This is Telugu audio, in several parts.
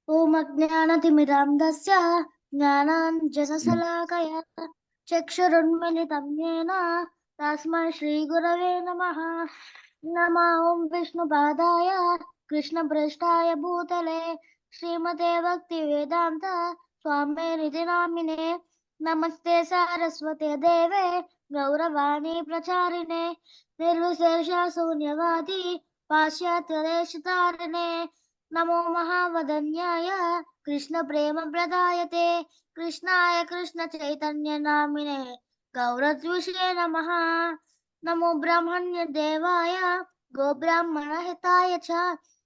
ओम अज्ञानतिमिरान्धस्य ज्ञानाञ्जनशलाकया चक्षुरुन्मिलितं येन तस्मै श्रीगुरवे नमः। नमः ओं विष्णुपादाय कृष्णपृष्ठाय भूतले श्रीमते भक्तिवेदान्त स्वामिनिति नामिने। नमस्ते सारस्वते देवे गौरवाणी प्रचारिणे निर्विशेष शून्यवादी पाश्चात्यदेशतारिणे। नमो महावदन्याय कृष्ण प्रेम प्रदायते कृष्णाय कृष्ण चैतन्य नामिने गौरद्विषे नमः। नमो ब्रह्मण्य देवाय गो ब्राह्मण हिताय च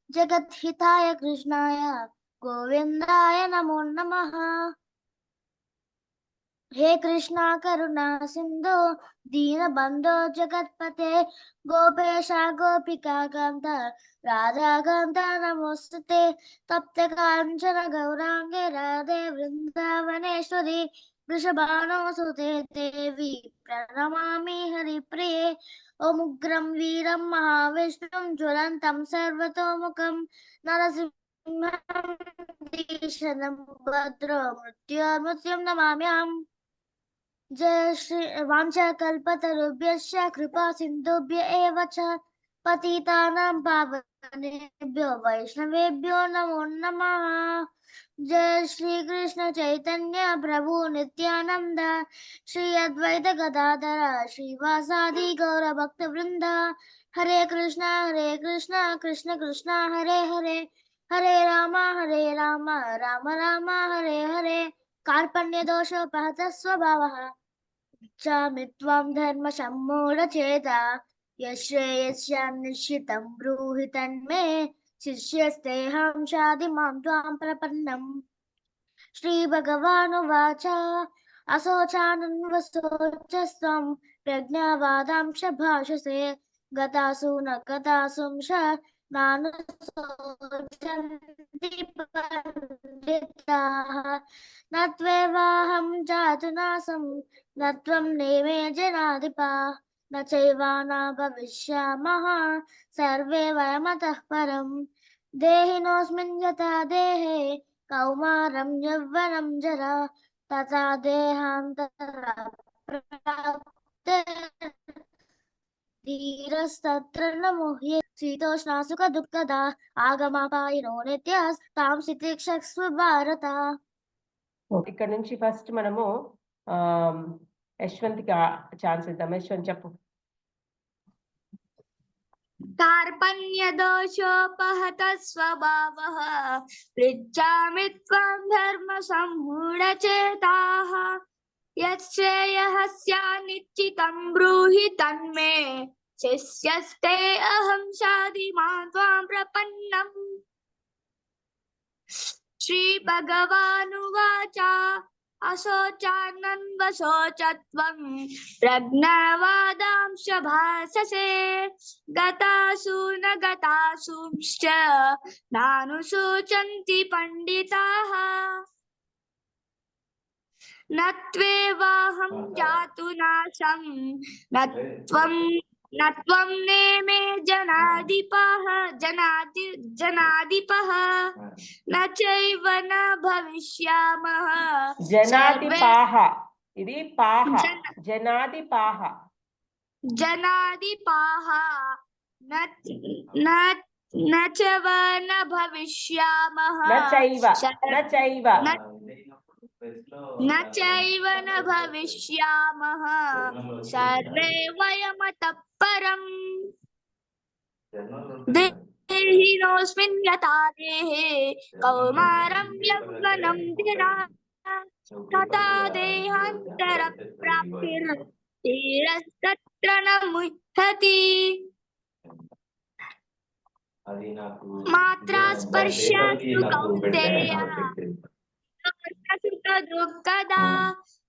जगत हिताय कृष्णाय गोविंदाय नमो नमः। हे कृष्णा करुणा सिंधु दीनबंधो जगत्पते गोपेश गोपिका कांत राधा कांत नमोस्तुते तप्त कांचन गौरांगे राधे वृंदावनेश्वरी वृषभानुसुते देवी प्रणमामि हरिप्रिये। ओम उग्रं वीरं महाविष्णुं ज्वलन्तं सर्वतोमुखं नरसिंहं भीषणं भद्रं मृत्युर्मृत्युं नमाम्यहम्। जय श्री वाञ्छाकल्पतरुभ्यश्च कृपा सिन्धुभ्य एव च पतितानां पावनेभ्यो वैष्णवेभ्यो नमो नमः। जय श्री कृष्ण चैतन्य प्रभु नित्यानंद श्री अद्वैत गदाधर श्रीवासादि गौर भक्त वृंद। हरे कृष्णा कृष्ण कृष्णा हरे हरे हरे राम राम राम हरे हरे। कार्पण्य दोषोपहत स्वभावः चामि त्वां धर्म सम्मूढचेता यश्रेयस्यान्निश्चितं ब्रूहि तन्मे शिष्यस्तेऽहं शाधि मां त्वां प्रपन्नम्। श्रीभगवानुवाच असोचानन्वसोचस्त्वं प्रज्ञावादांश भाषसे गतासु न गतासुंश नानुशोचन्ति पंडिताः न त्वेवाहं जातु नासं न त्वं नेमे जनाधिपाः न चैवाना भविष्यामः सर्वे वयमतः परम्। देहिनोऽस्मिन् यथा देहे कौमारं यौवनं जरा तथा देहान्तरप्राप्ते धीरस्तत्र न मुह्ये शीतोष्णा सुखदुःखदा ఆగమాపాయినో నిత్యాస్తాం స్థితిక్షస్వ భారత. ఇక్కడ నుంచి ఫస్ట్ మనము యశ్వంత్ కి ఛాన్స్ ఇద్దాం. యశ్వంత్ చెప్పు. कार्पण्यदोषोपहत स्वभावः पृच्छामि त्वां धर्म सम्मूढचेताः यच्छ्रेयःस्यान्निश्चितं ब्रूहि तन्मे शिष्यस्ते अहं शाधि मां त्वां प्रपन्नम्। श्रीभगवानुवाच असोचानन्वशोचत्वं प्रज्ञावादांश भाषसे गतासु न गतासुंश्च नानुशोचन्ति पंडिताः न त्वेवाहं जातु नाशं न त्वं नेमे जनाधिपः न चैव न भविष्यामः जनाधिपाः ఇది పాహ జనాధిపాः न चैव न भविष्यामः न चैव न भविष्यामः सर्वे वयमतः परम्। देहिनोऽस्मिन् यथा देहे कौमारं यौवनं जरा तथा देहान्तरप्राप्तिर्धीरस्तत्र न मुह्यति। मात्रा स्पर्शास्तु कौन्तेय सुखदुःखदा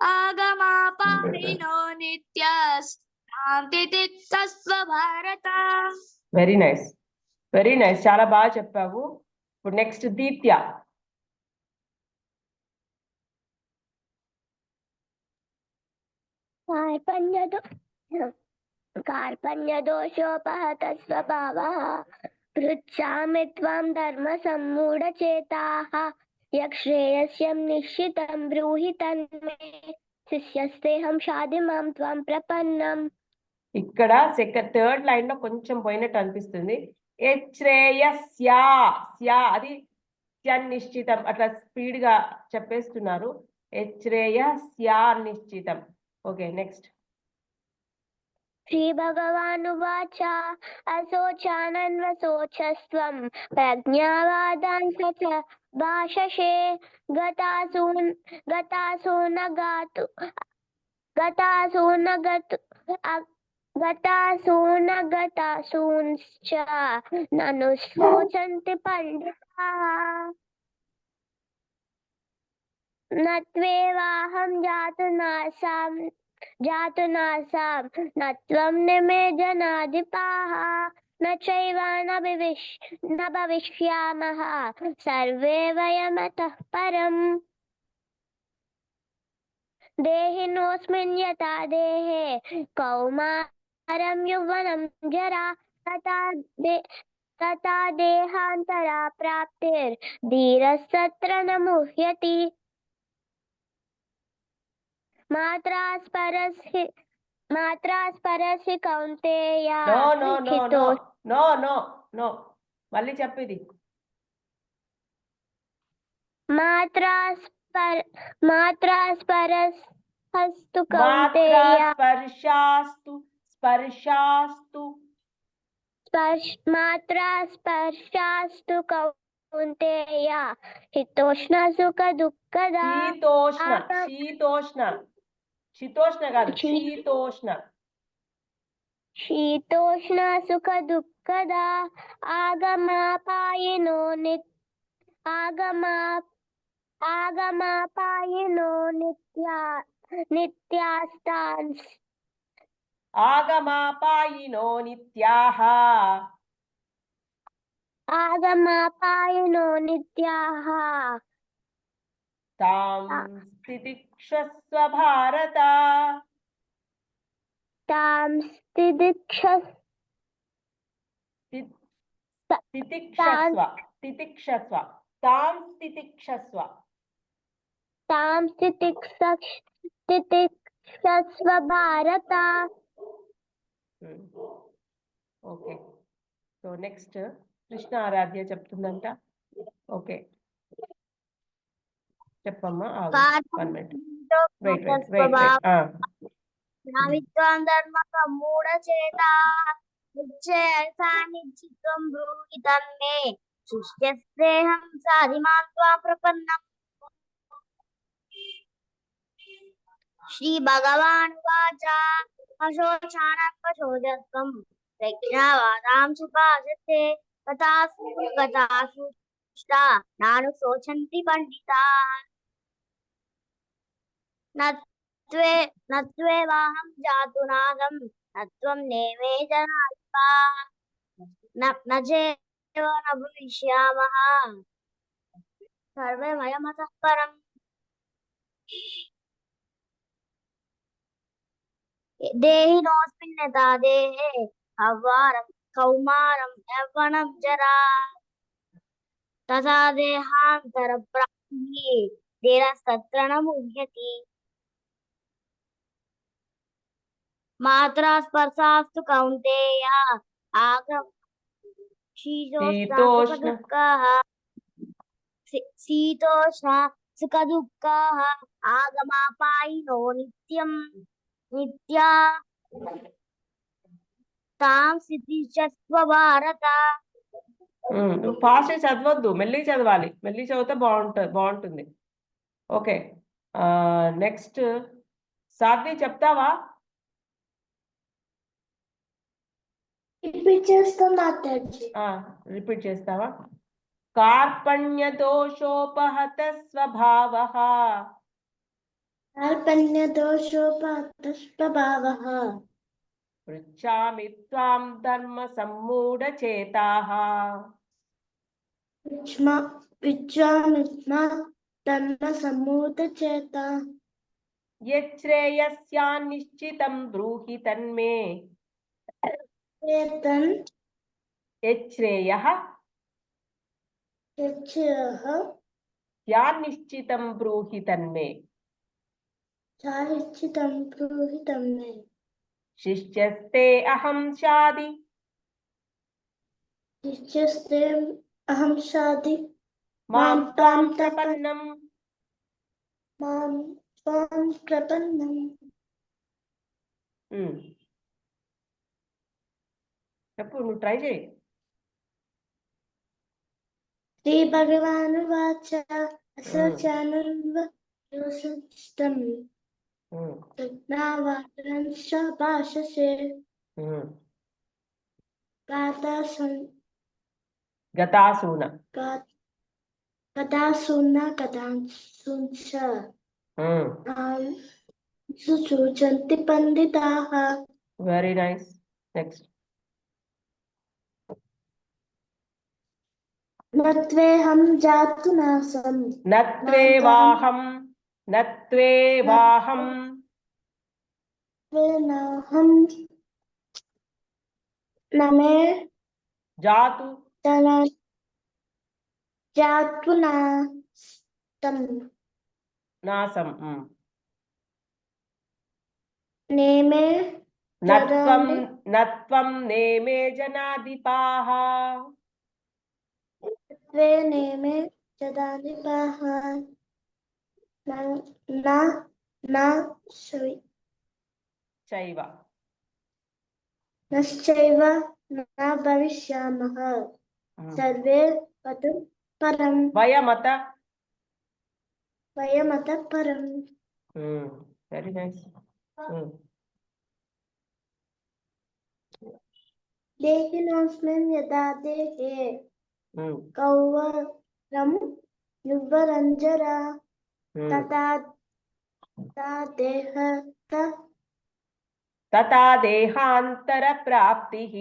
आगमापायिनो नित्यस्तान्तितिक्षस्व Bharata. Very nice, very nice, చాలా బాగా చెప్పావు. ఇప్పుడు నెక్స్ట్ దీప్య. कार्पण्यदोषोपहत स्वभावः पृच्छामि त्वां धर्मसम्मूढचेताः यक्ष्रेयस्यं निश्चितं ब्रूहि तन्मे शिष्यस्तेऽहं शाधिमां त्वां प्रपन्नम्. ఇక్కడ థర్డ్ లైన్ లో కొంచెం పోయినట్టు అనిపిస్తుంది. యశ్రేయస్యా స్యా అది నిశ్చితం అట్లా స్పీడ్ గా చెప్పేస్తున్నారు. యశ్రేయస్యా నిశ్చితం. Okay next. श्रीभगवानुवाच अशोचानन्वशोचस्त्वं प्रज्ञावादान् स च भाषसे गतासु न गतासूंश्च ननु शोचन्ति पंडिताः न त्वेवाहं जातुनासां न त्वं निमे जनाधिपाः न चैव न भविष्यामः सर्वे वयमतः परम्. देहिनोऽस्मिन् यथा देहे कौमारं यौवनं जरा तथा देहान्तरा प्राप्तिर्धीरस्तत्र न मुह्यति. मात्रा स्परसि कौन्तेय నో మళ్ళీ చెప్పేది. मात्रा स्परस्तु कौन्तेय मात्रा स्पर्शास्तु कौन्तेय शीतोष्ण सुख दुःखदा శీతోష్ణ కాదు शीतोष्ण सुख दुःखदा आगमापायिनो नित्यास्तांस् ఆగమాపాయినో నిత్యాః తాం స్థితిక్షస్వ భారత తితిక్షస్వ భారత. ఓకే సో నెక్స్ట్ కృష్ణ ఆరాధ్య చెప్తుందంట. ఓకే చెప్పమ్మా. విద్వాన్ ధర్మ సమ్మూఢచేతా నిశ్చితం బ్రూహి తన్మే శిష్యస్तेऽहं సాధిమాం త్వాం ప్రపన్నం. శ్రీ భగవానువాచ అశోచానన్వశోచస్త్వం ప్రజ్ఞావాదాం సుభాషతే గతాసు నాను శోచంతి పండితాః నత్వేవాహం జాతునాదం నత్వం నేమే జనాధిపాః న చేవ న భవిష్యామః సర్వే వయమతః పరम्. దేహినోऽస్మిన్ యథా దేహే కౌమారం యవ్వనం జరా తథా దేహాంతర ప్రాప్తిః ధీరస్తత్ర న ముహ్యతి. మాత్రా స్పర్శాస్తు కౌంతేయ శీతోష్ణ సుఖ దుఃఖాః ఆగమాపాయినో నిత్యా తాం స్థితిక్షస్వ భారత. ఫాస్ట్ చదవద్దు, మెల్లిగా చదవాలి. మెల్లిగా చదివితే బాగుంటుంది. ఓకే నెక్స్ట్ సాధ్వి చెప్తావా? రిపీట్ చేస్తావా? కార్పణ్య దోషోపహత స్వభావః పృచ్ఛామి త్వాం ధర్మ సమ్మూఢచేతాః యశ్రేయస్యాన్నిశ్చితం బ్రూహి తన్మే యచ్రేయః यच्छ्रेयः యానిశ్చితం బ్రూహి తన్మే चारिच्छितं ब्रूहि तं मे శిష్యస్తే అహం శాది शिष्यस्ते अहं शाधि మాం త్వాం త్వాం ప్రపన్నం. मां त्वां प्रपन्नम् చెప్పు, నువ్వు ట్రై చేయి. श्रीभगवानुवाच असचानन्वयोसिष्ठम् प्रज्ञावादांश्च भाषसे గతాసూన गतासून गतांश्च सुसूचन्ति पण्डिताः వెరీ నైస్. నెక్స్ట్. नत्वेऽहं जातु नासम् నత్వేవాహం त्वेनाहं न मे జాతు जातु नास्तं నాసం. नेमे నత్వం నేమే జనాధిపాః त्वे नेमे जदाधिपाः न చైవ नश्चैव न भविष्यामः सर्वे वदं परं వయమత. वयमतः परम् వెరీ నైస్. देहिनोऽस्मिन् यदा देहे कौवरं युवरञ्जरा तथा తథా దేహాంతర ప్రాప్తిః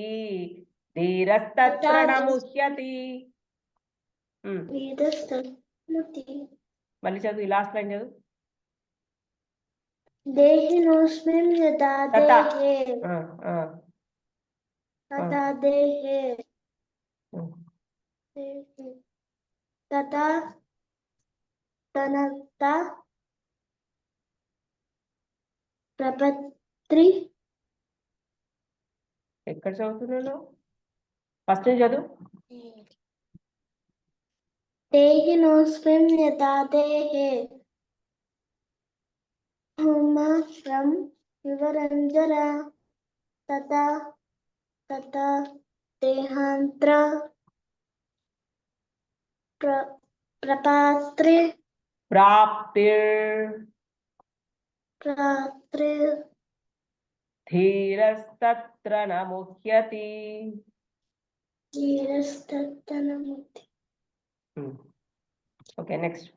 ధీరస్తత్ర న ముహ్యతి. మళ్ళీ చదువు, ఈ లాస్ట్ లైన్ చదువు. देहिनोऽस्मिन् यदा तथा देहे तथा देहे तथा तनता प्रपत्रि ఎక్కడ చదువుతున్నాను? ఫస్ట్ నుంచి చదువు. देहिनोऽस्मिन् यदा देहे कौवरं युवरञ्जरा तथा देहांतर प्रपात्रे ప్రాప్తిర్ ధీరస్తత్ర న ముహ్యతి. Okay, next.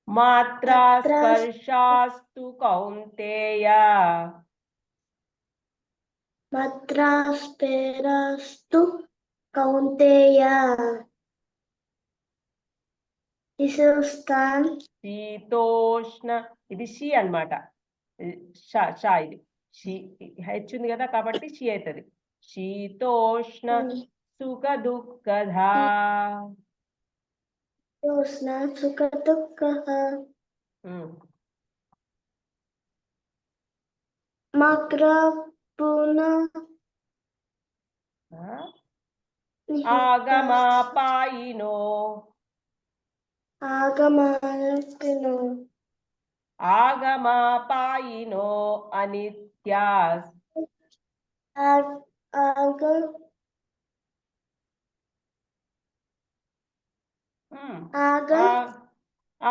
మాత్రా స్పర్శాస్తు కౌంతేయ మాత్రాస్పేరాస్తు కౌంతేయ శీతోష్ణ. ఇది షి అన్నమాట. షా ఇది షి, హెచ్ ఉంది కదా కాబట్టి షి అవుతుంది. శీతోష్ణ సుఖ దుఃఖధా సుఖ దుఃఖ మగ్రపున ఆగమాపాయినో అనిత్యాస్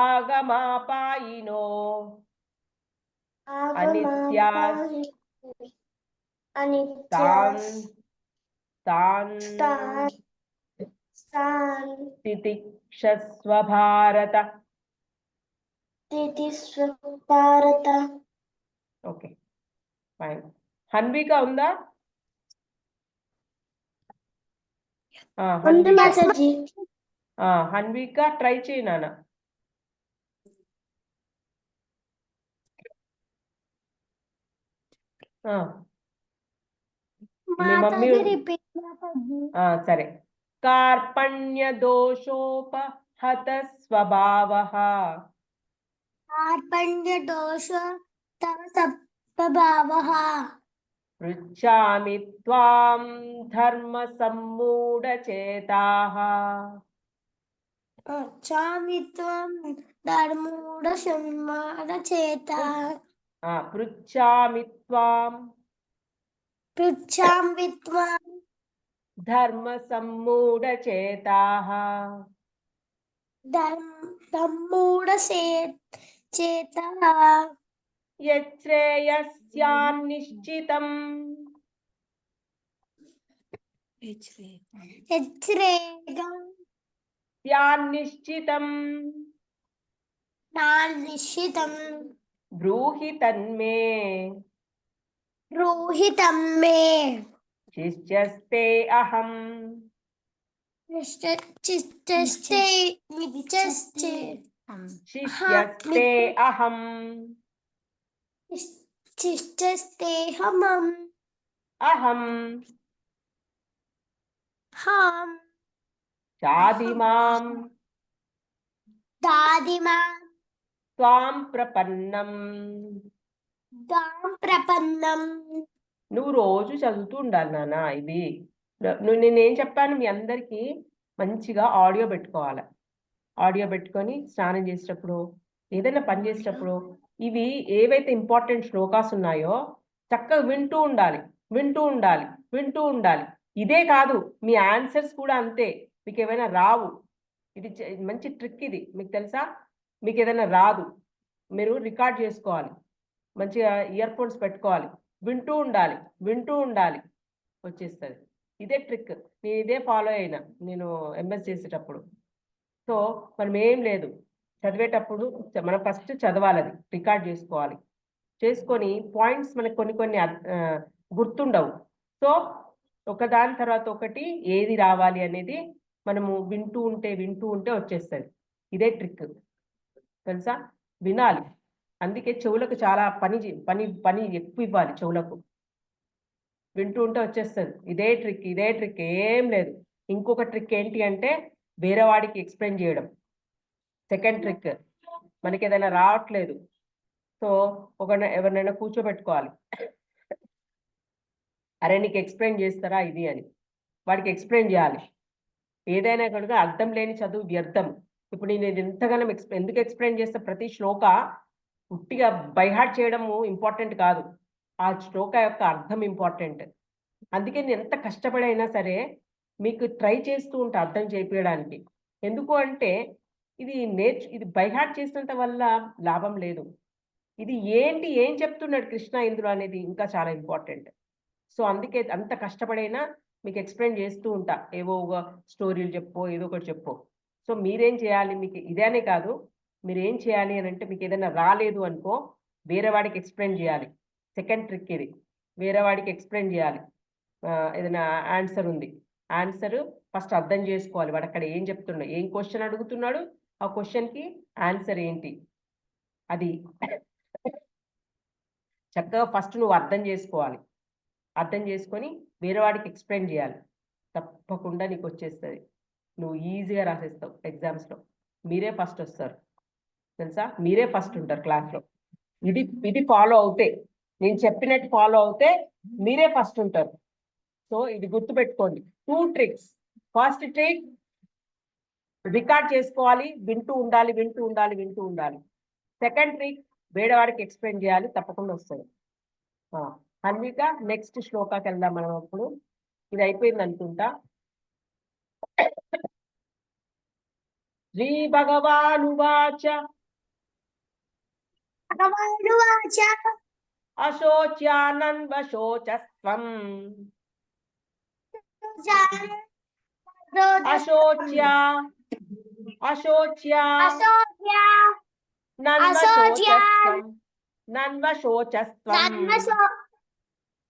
ఆగమాపాయినో అనిత్యాస్ తాన్ తితిక్షస్వ భారత. Okay, fine. హన్విక ఉందా? హన్విక ట్రై చేయి నాన్న. ఆ, మీ మమ్మీ మాతాజీ రిపీట్ మాతాజీ. సరే. కార్పణ్య దోషోపహత స్వభావః కార్పణ్య దోష తవ సప్తభావః. పృచ్ఛామి త్వాం ధర్మ సమ్మూఢచేతాః చామి త్వం ధర్మూఢ సన్మాన చేత. పృచ్ఛామి త్వాం పృచ్ఛామి త్వం ధర్మ సమ్మూఢచేతాః ధర్మూఢ చేత. యచ్రేయస్యాన్నిశ్చితం హెచ్రేగం స్యాన్నిశ్చితం నానిశ్చితం. బ్రూహి తన్మే రోహితం మే. శిష్యస్తే అహం చిత్తస్తే మిచ్చస్తే. శిష్యస్తే అహం చిత్తస్తే హమం. అహం హం చాదిమాం దాదిమా త్వాం ప్రపన్నం. దాం ప్రపన్నం. నువ్వు రోజు చదువుతూ ఉండాలి నాన్న. ఇది నేనేం చెప్పాను మీ అందరికీ, మంచిగా ఆడియో పెట్టుకోవాలి. ఆడియో పెట్టుకొని స్నానం చేసేటప్పుడు, ఏదైనా పని చేసేటప్పుడు ఇవి ఏవైతే ఇంపార్టెంట్ శ్లోకాస్ ఉన్నాయో చక్కగా వింటూ ఉండాలి, వింటూ ఉండాలి, వింటూ ఉండాలి. ఇదే కాదు, మీ ఆన్సర్స్ కూడా అంతే. మీకు ఏమైనా రావు, ఇది మంచి ట్రిక్. ఇది మీకు తెలుసా? మీకు ఏదైనా రాదు, మీరు రికార్డ్ చేసుకోవాలి, మంచిగా ఇయర్ ఫోన్స్ పెట్టుకోవాలి, వింటూ ఉండాలి, వింటూ ఉండాలి, వచ్చేస్తుంది. ఇదే ట్రిక్. నేను ఇదే ఫాలో అయినా నేను ఎంఎస్ చేసేటప్పుడు. సో మనం ఏం లేదు, చదివేటప్పుడు మనం ఫస్ట్ చదవాలి, అది రికార్డ్ చేసుకోవాలి. చేసుకొని పాయింట్స్ మనకు కొన్ని కొన్ని గుర్తుండవు. సో ఒకదాని తర్వాత ఒకటి ఏది రావాలి అనేది మనము వింటూ ఉంటే వచ్చేస్తుంది. ఇదే ట్రిక్, తెలుసా? వినాలి. అందుకే చెవులకు చాలా పని ఎక్కువ ఇవ్వాలి చెవులకు. వింటూ ఉంటే వచ్చేస్తుంది. ఇదే ట్రిక్, ఏం లేదు. ఇంకొక ట్రిక్ ఏంటి అంటే వేరే వాడికి ఎక్స్ప్లెయిన్ చేయడం. సెకండ్ ట్రిక్, మనకి ఏదైనా రావట్లేదు, సో ఎవరినైనా కూర్చోబెట్టుకోవాలి. అరే నీకు ఎక్స్ప్లెయిన్ చేస్తారా ఇది అని వాడికి ఎక్స్ప్లెయిన్ చేయాలి. ఏదైనా కనుక అర్థం లేని చదువు వ్యర్థం. ఇప్పుడు నేను ఎంతగానో ఎందుకు ఎక్స్ప్లెయిన్ చేస్తే, ప్రతి శ్లోక పుట్టిగా బైహార్ట్ చేయడము ఇంపార్టెంట్ కాదు, ఆ శ్లోక యొక్క అర్థం ఇంపార్టెంట్. అందుకే నేను ఎంత కష్టపడైనా సరే మీకు ట్రై చేస్తూ ఉంటా అర్థం చేయించడానికి. ఎందుకు అంటే ఇది బైహార్ట్ చేసినంత వల్ల లాభం లేదు. ఇది ఏం చెప్తున్నాడు కృష్ణ ఇందులో అనేది ఇంకా చాలా ఇంపార్టెంట్. సో అందుకే అంత కష్టపడైనా మీకు ఎక్స్ప్లెయిన్ చేస్తూ ఉంటా, ఏవో ఒక స్టోరీలు చెప్పో ఏదో ఒకటి చెప్పో. సో మీరేం చేయాలి, మీకు ఇదేనే కాదు, మీరు ఏం చేయాలి అని అంటే, మీకు ఏదైనా రాలేదు అనుకో వేరే వాడికి ఎక్స్ప్లెయిన్ చేయాలి. సెకండ్ ట్రిక్ ఇది, వేరే వాడికి ఎక్స్ప్లెయిన్ చేయాలి. ఏదైనా ఆన్సర్ ఉంది, ఆన్సర్ ఫస్ట్ అర్థం చేసుకోవాలి. వాడు అక్కడ ఏం చెప్తున్నాడు, ఏం క్వశ్చన్ అడుగుతున్నాడు, ఆ క్వశ్చన్కి ఆన్సర్ ఏంటి, అది చక్కగా ఫస్ట్ నువ్వు అర్థం చేసుకోవాలి. అర్థం చేసుకొని వేరే వాడికి ఎక్స్ప్లెయిన్ చేయాలి. తప్పకుండా నీకు వచ్చేస్తుంది, నువ్వు ఈజీగా రాసేస్తావు ఎగ్జామ్స్లో. మీరే ఫస్ట్ వస్తారు, తెలుసా? మీరే ఫస్ట్ ఉంటారు క్లాస్లో. ఇది ఫాలో అవుతే, నేను చెప్పినట్టు ఫాలో అవుతే మీరే ఫస్ట్ ఉంటారు. సో ఇది గుర్తుపెట్టుకోండి. 2 ట్రిక్స్. ఫస్ట్ ట్రిక్, రికార్డ్ చేసుకోవాలి, వింటూ ఉండాలి. సెకండ్ ట్రిక్, వేరే వాడికి ఎక్స్ప్లెయిన్ చేయాలి, తప్పకుండా వస్తుంది. అన్విక, నెక్స్ట్ శ్లోకాకి వెళ్దాం మనం. అప్పుడు ఇది అయిపోయింది అనుకుంటా. శ్రీ భగవానువాచ అశోచ్యానన్వశోచస్త్వం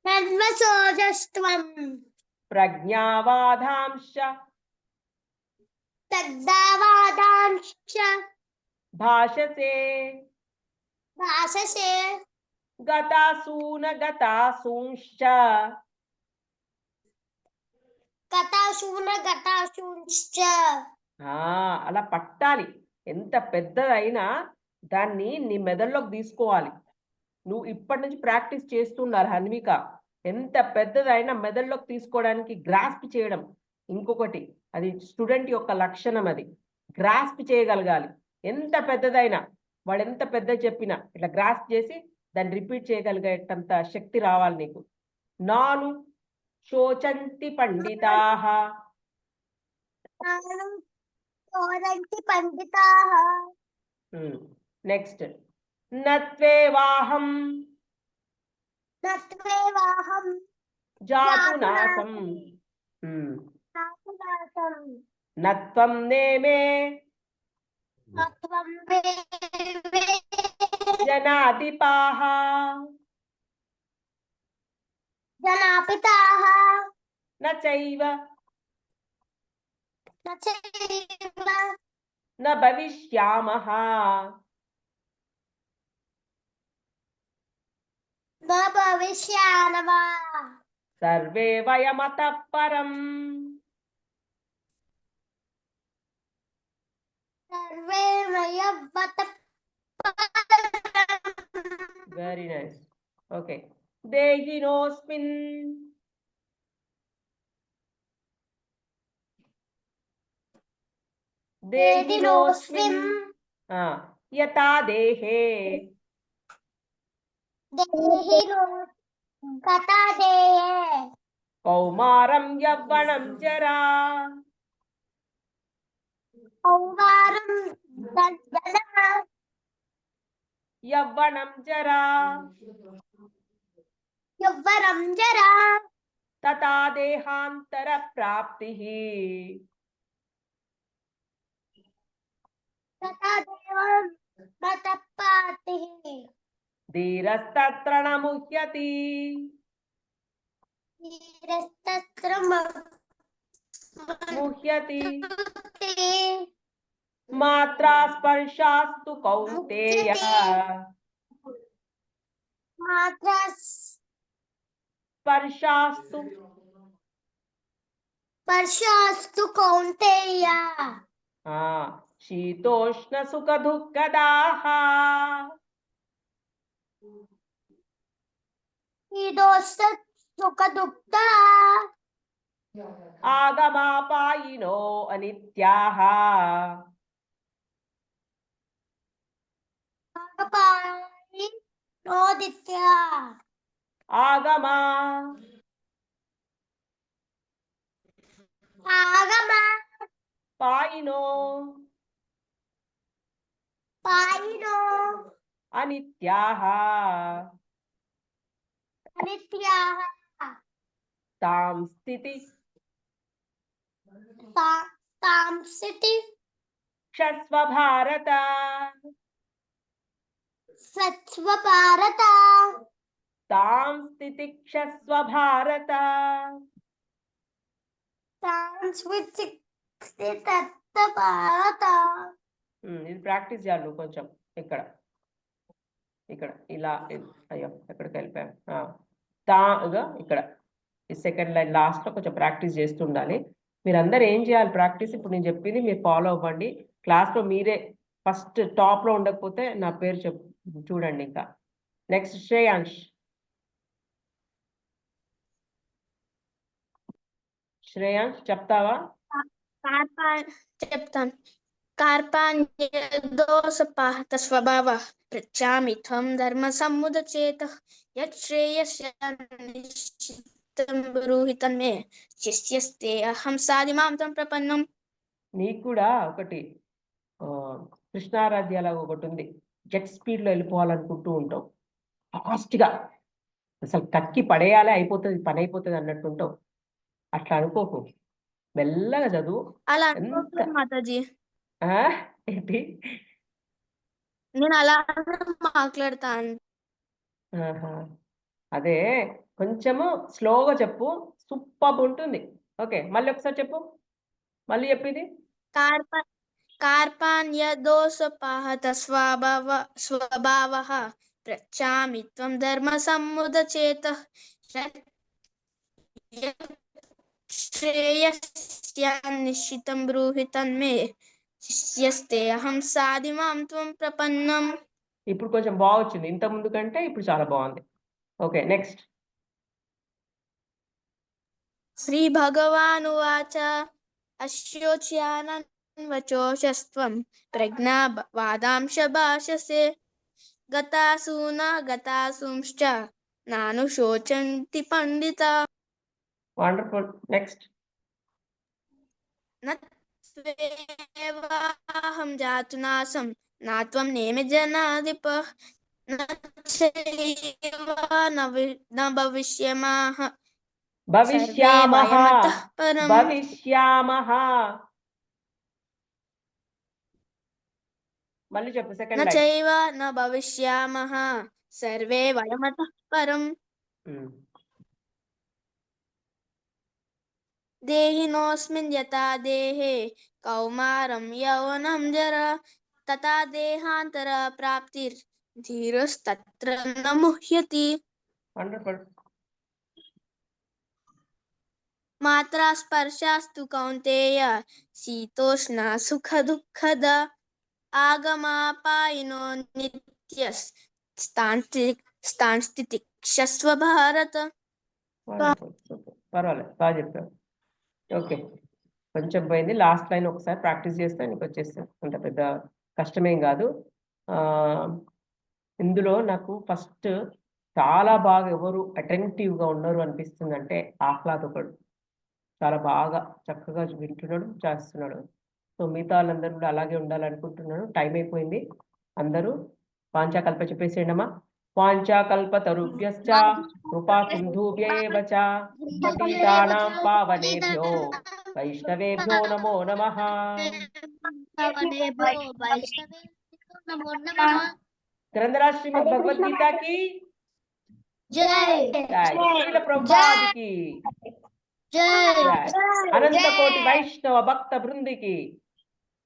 నన్వశోచస్త్వం ప్రజ్ఞావాదాంశ తద్దావాదాంశ భాషసే భాషసే గతాసూన గతాసూంశ్చ గతాశూన గతాశూంశ్చ. అలా పట్టాలి. ఎంత పెద్దదైనా దాన్ని నీ మెదడులోకి తీసుకోవాలి. నువ్వు ఇప్పటి నుంచి ప్రాక్టీస్ చేస్తున్నారు హన్విక. ఎంత పెద్దదైనా మెదడులోకి తీసుకోవడానికి గ్రాస్ప్ చేయడం ఇంకొకటి. అది స్టూడెంట్ యొక్క లక్షణం. అది గ్రాస్ప్ చేయగలగాలి. ఎంత పెద్దదైనా వాడు ఎంత పెద్ద చెప్పినా ఇట్లా గ్రాస్ప్ చేసి దాన్ని రిపీట్ చేయగలిగేటంత శక్తి రావాలి నీకు. నాను శోచంతి పండితాః. పండితాః. నెక్స్ట్ నత్వేవాహం నత్వేవాహం జాతునాసం. జాతునాసం. నత్వం నేమే తత్వం మే జనాధిపాః. జనాపితాః. నచైవ నచైవ న భవిష్యామః. న భవిష్యామః. సర్వే వయమతః పరం. సర్వే వయమతః పరం. Very nice. ఓకే. దేహినోస్మిన్ దేహినోస్మిన్ యథా దేహే దేహినో కథా దేహే కౌమారం యవ్వనం జరా. కౌమారం జరా. యవ్వనం జరా యవ్వనం జరా. తథా దేహాంతర ప్రాప్తిః. తథా దేహాంతర ప్రాప్తిః. ధీరస్తత్ర న ముహ్యతి. ధీరస్తత్ర ముహ్యతి ముహ్యతి. మాత్రా స్పర్శాస్తు కౌంతేయ. మాత్రా స్పర్శాస్తు స్పర్శాస్తు కౌంతేయ. శీతోష్ణ సుఖ దుఃఖదాః. శీతోష్ణ సుఖ దుఃఖ. ఆగమాపాయినో అనిత్యాః. ఆగపాయి నోదిత్య. ఆగమా ఆగమ పాయినో పాయినో అనిత్యాః. అనిత్యాః. తాం స్థితి తాం స్థితి క్షస్వ భారత. సత్వ భారత. తాం స్థితి క్షస్వ భారత. తాం స్థితి తత్వ భారత. ఇది ప్రాక్టీస్ చేయాలి నువ్వు కొంచెం. ఇక్కడ ఇక్కడ ఇలా అయ్యో ఎక్కడికి వెళ్ళిపోయాం. ఇక్కడ ఈ సెకండ్ లైన్ లాస్ట్ లో కొంచెం ప్రాక్టీస్ చేస్తుండాలి. మీరందరూ ఏం చేయాలి ప్రాక్టీస్? ఇప్పుడు నేను చెప్పింది మీరు ఫాలో అవ్వండి. క్లాస్లో మీరే ఫస్ట్ టాప్ లో ఉండకపోతే నా పేరు చూడండి. ఇంకా నెక్స్ట్ శ్రేయాంష్. శ్రేయాంష్ చెప్తావా? చెప్తాను. కార్పాణ్యదోషపాహత స్వభావః పృచ్ఛామి త్వం ధర్మ సముదచేతః యత్ శ్రేయస్యాన్నిశ్చితం బ్రూహి తన్మే శిష్యస్తే అహం సాధిమాం త్వం ప్రపన్నం. నీకు కూడా ఒకటి కృష్ణారాధ్యాల ఒకటి ఉంది. జెట్ స్పీడ్ లో వెళ్ళిపోవాలనుకుంటూ ఉంటావు. ఫాస్ట్ గా అసలు కక్కి పడేయాలి, అయిపోతుంది, పని అయిపోతుంది అన్నట్టుంటావు. అట్లా అనుకోకు, మెల్లగా చదువు. అలా మాతాజీ ఏంటి నేను అలా మాట్లాడతాను. అదే కొంచెము స్లోగా చెప్పు, సూపర్ ఉంటుంది. ఓకే, మళ్ళీ ఒకసారి చెప్పు. మళ్ళీ చెప్పింది. కార్పాణ్యదోషపాహత స్వభావః पृच्छामि त्वं धर्मसम्मुदचेतः श्रेयस्यान्निश्चितं ब्रूहि तन्मे शिष्यस्ते अहं साधिमां त्वं प्रपन्नम्. ఇప్పుడు కొంచెం బాగొచ్చింది, ఇంత ముందు కంటే ఇప్పుడు చాలా బాగుంది. Okay, next. श्रीभगवानुवाच अश्योच्यानन्वचोषस्त्वं प्रज्ञावादांश भाषसे गतासु न गतासूंश्च नानुशोचन्ति पंडिता. వండర్ఫుల్. నెక్స్ట్. न त्वेवाहं जातुनासं न त्वं नेमि जनाधिपः न चैव न भविष्यमाः सर्वे భవిష్యామః వయమతః పరం. భవిష్యామః మళ్ళీ చెప్పు, न సెకండ్ లైన్. चैव न भविष्यामः सर्वे वयमतः परम्. देहिनोऽस्मिन् यथा देहे कौमारं यौवनं जरा तथा देहान्तर प्राप्तिर्धीरस्तत्र न मुह्यति. వండర్ఫుల్. मात्रा स्पर्शास्तु कौन्तेय शीतोष्णा सुखदुःखद आगमापायिनो नित्यस्तांस्तितिक्षस्व भारत. వండర్ఫుల్, సూపర్, పర్వాలేదు, బాగా చెప్పావు. ఓకే, కొంచెం పోయింది. లాస్ట్ లైన్ ఒకసారి ప్రాక్టీస్ చేస్తే నీకు వచ్చేస్తుంది, అంత పెద్ద కష్టమేం కాదు. ఇందులో నాకు ఫస్ట్ చాలా బాగా ఎవరు అటెంటివ్గా ఉన్నారు అనిపిస్తుంది అంటే ఆహ్లాదకుడు. చాలా బాగా చక్కగా వింటున్నాడు, చేస్తున్నాడు. సో మిగతా వాళ్ళందరూ కూడా అలాగే ఉండాలనుకుంటున్నాను. టైం అయిపోయింది. అందరూ వాంఛాకల్ప చెప్పేసేయండమ్మా. వాంఛాకల్పతరుభ్యశ్చ కృపా సింధుభ్యేవ చ పతితానాం పావనేభ్యో వైష్ణవేభ్యో నమో నమః. గ్రంథరాజ్ శ్రీమద్ భగవద్గీత కి జై. జై. శ్రీల ప్రభుపాద్ కి జై. జై. అనంత కోటి వైష్ణవ భక్త బృందికి